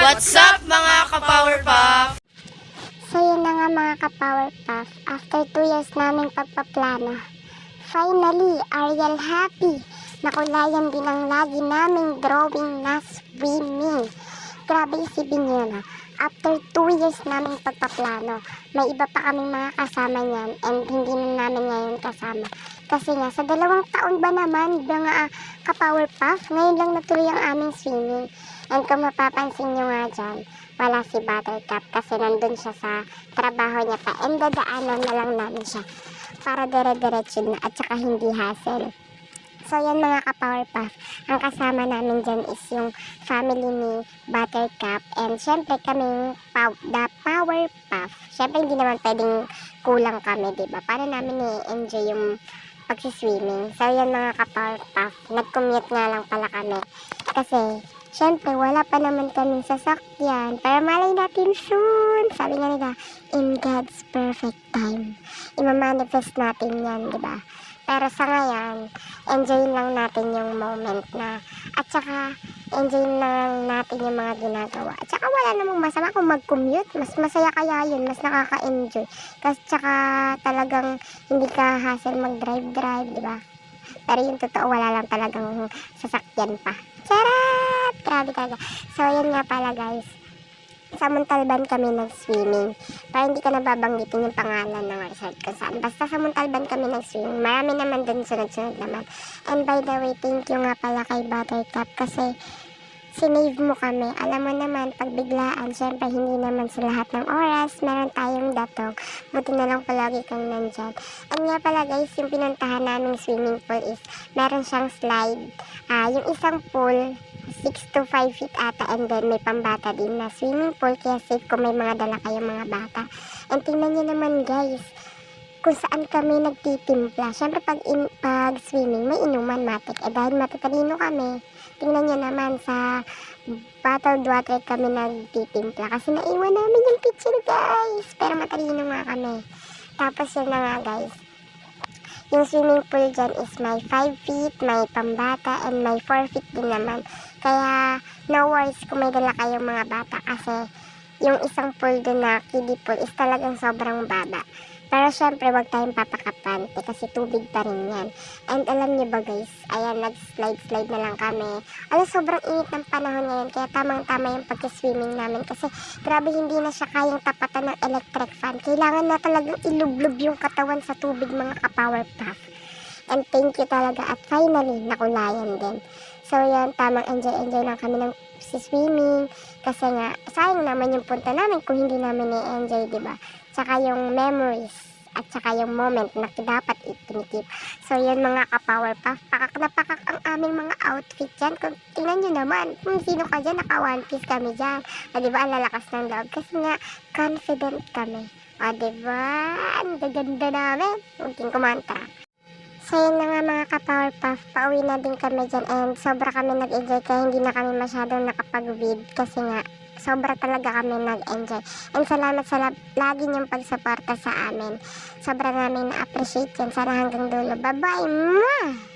What's up mga ka-Powerpuff? So yun na nga mga ka-Powerpuff, after 2 years naming pagpaplano, finally, Ariel happy. Nakulayan din ang lagi naming drawing na swimming. Grabe, isipin nyo na, after 2 years naming pagpaplano, may iba pa kaming mga kasama niyan and hindi na namin ngayon kasama. Kasi nga, sa 2 taon ba naman, mga ka-Powerpuff, ngayon lang natuloy ang aming swimming. And kung mapapansin nyo nga dyan, wala si Buttercup kasi nandun siya sa trabaho niya pa. And dadaanan na lang namin siya para dire-diretso na at saka hindi hassle. So yan mga ka-Powerpuff, ang kasama namin dyan is yung family ni Buttercup and syempre kaming the Powerpuff. Syempre hindi naman pwedeng kulang kami, diba? Para namin i-enjoy yung pagsiswimming. So yan mga ka-Powerpuff, nag-commute nga lang pala kami kasi syempre wala pa naman kaming sasakyan, pero malay natin soon. Sabi nga nila, in God's perfect time, imamanifest natin yan, diba? Pero sa ngayon, enjoy lang natin yung moment na, at saka enjoy lang natin yung mga ginagawa. At saka wala namang masama kung mag-commute, mas masaya kaya yun, mas nakaka-enjoy. Kasi tsaka talagang hindi ka hassle mag-drive-drive, diba? Pero yung totoo, wala lang talagang sasakyan pa. Charot! Grabe talaga. So, yun nga pala guys. Sa Montalban kami nag-swimming. Para hindi ka nababanggitin yung pangalan ng resort kung saan. Basta sa Montalban kami nag-swimming. Marami naman dun sunod-sunod naman. And by the way, thank you nga pala kay Buttercup kasi sinave mo kami. Alam mo naman, pag biglaan, syempre hindi naman sa lahat ng oras, meron tayong datong. Buti na lang palagi kang nandyan. And nga pala guys, yung pinuntahan naming swimming pool is, meron siyang slide. Yung isang pool, 6 to 5 feet ata, and then may pambata din na swimming pool, kaya safe kung may mga dala kayong mga bata. And tingnan nyo naman guys, kung saan kami nagtitimpla. Syempre pag swimming, may inuman matik. Dahil matatalino kami, tingnan nyo naman sa bottled water kami nagtitimpla. Kasi naiwan namin yung kitchen guys. Pero matalino nga kami. Tapos yun na nga guys. Yung swimming pool dyan is may 5 feet, may pambata, and may 4 feet din naman. Kaya no worries kung may dala kayong mga bata kasi yung isang pool dun na kiddie pool is talagang sobrang baba. Pero syempre, wag tayong papakapante kasi tubig pa rin yan. And alam niyo ba guys, ayan, nag-slide na lang kami. Alam, sobrang init ng panahon ngayon, kaya tamang-tama yung pagka-swimming namin. Kasi grabe, hindi na siya kayang tapatan ng electric fan. Kailangan na talagang ilublob yung katawan sa tubig mga ka-Powerpuff. And thank you talaga. At finally, nakulayan din. So yan, tamang enjoy lang kami ng swimming. Kasi nga, sayang naman yung punta namin kung hindi namin i-enjoy, diba? Tsaka yung memories at tsaka yung moment na dapat itinitip. So yun mga ka-Powerpuff, pakak na pakak ang aming mga outfit dyan. Kung tingnan nyo naman, kung sino ka dyan, naka one piece kami dyan. O diba, ang lalakas ng loob. Kasi nga, confident kami. O diba, ang gaganda namin. Huwag kumanta. So yun na nga mga ka-Powerpuff, pauwi na din kami dyan and sobra kami nag-enjoy kaya hindi na kami masyadong nakapag-vid kasi nga sobra talaga kami nag-enjoy. And salamat sa lagi niyong pagsuporta sa amin. Sobra namin na-appreciate yan. Sana hanggang dulo. Bye-bye! Mwah!